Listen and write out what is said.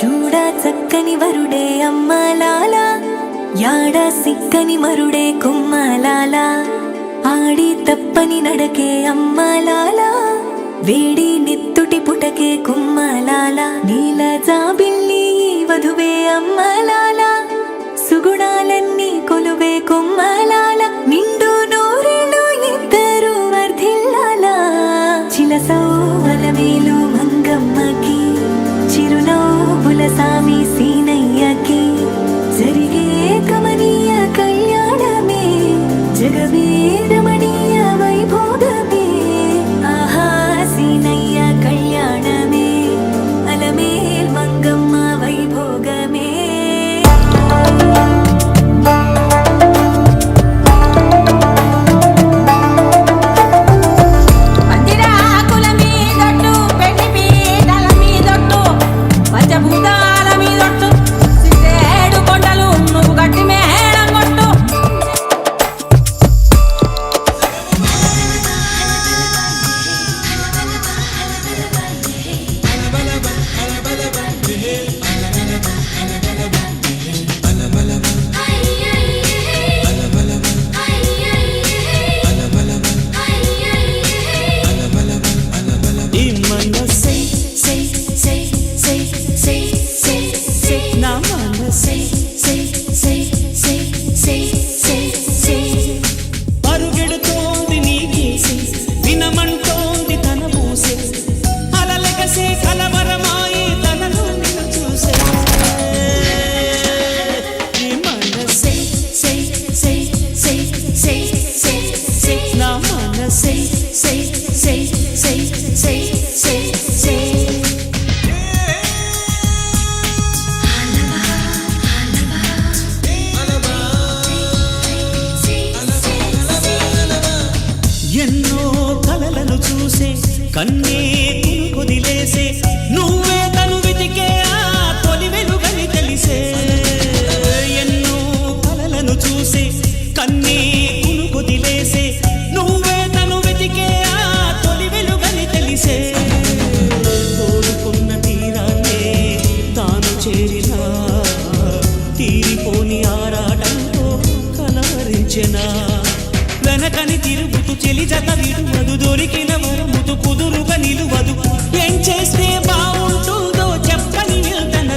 చూడా చక్కని వరుడే అమ్మలాల యాడ సిక్కని మరుడే కుమ్మలాల ఆడి తప్పని నడకే అమ్మలాల వేడి నెత్తుటి పుటకే కుమ్మలాల నీల జాబిల్లి వధువే అమ్మలాల సుగుణాలన్నీ కొలువే కుమ్మలాల నిండు నూరేళ్ళు ఇద్దరు వర్ధిల్లాల చిలసౌవలమేలు మంగమ్మకి చిరునవ్వుల సామి సీనయ్యకి జరిగే కమనీయ కళ్యాణమే జగమే రమణీయ వైభోగమే ఆహా సీనయ్య కళ్యాణమే అలమేల్ మంగమ్మ వైభోగమే ఎన్నో కలలను చూసే కన్నే కుదిలేసే నువ్వే తను వెతికే ఆ తొలి వెలుగని తెలిసే ఎన్నో కలలను చూసే కన్నే కుదిలేసే నువ్వే తను వెతికే ఆ తొలి వెలుగని తెలిసే కోరుకున్న తీరాన్నే తాను చేరినా తీరిపోని ఆరాటంతో కలవరించెనా వెనకని తిరుగుతూ చెలి జత విడువదు దొరికిన వరముతు కుదురుగా నిలువదు ఏం చేస్తే బాగుంటుందో చెప్పని వెళ్తన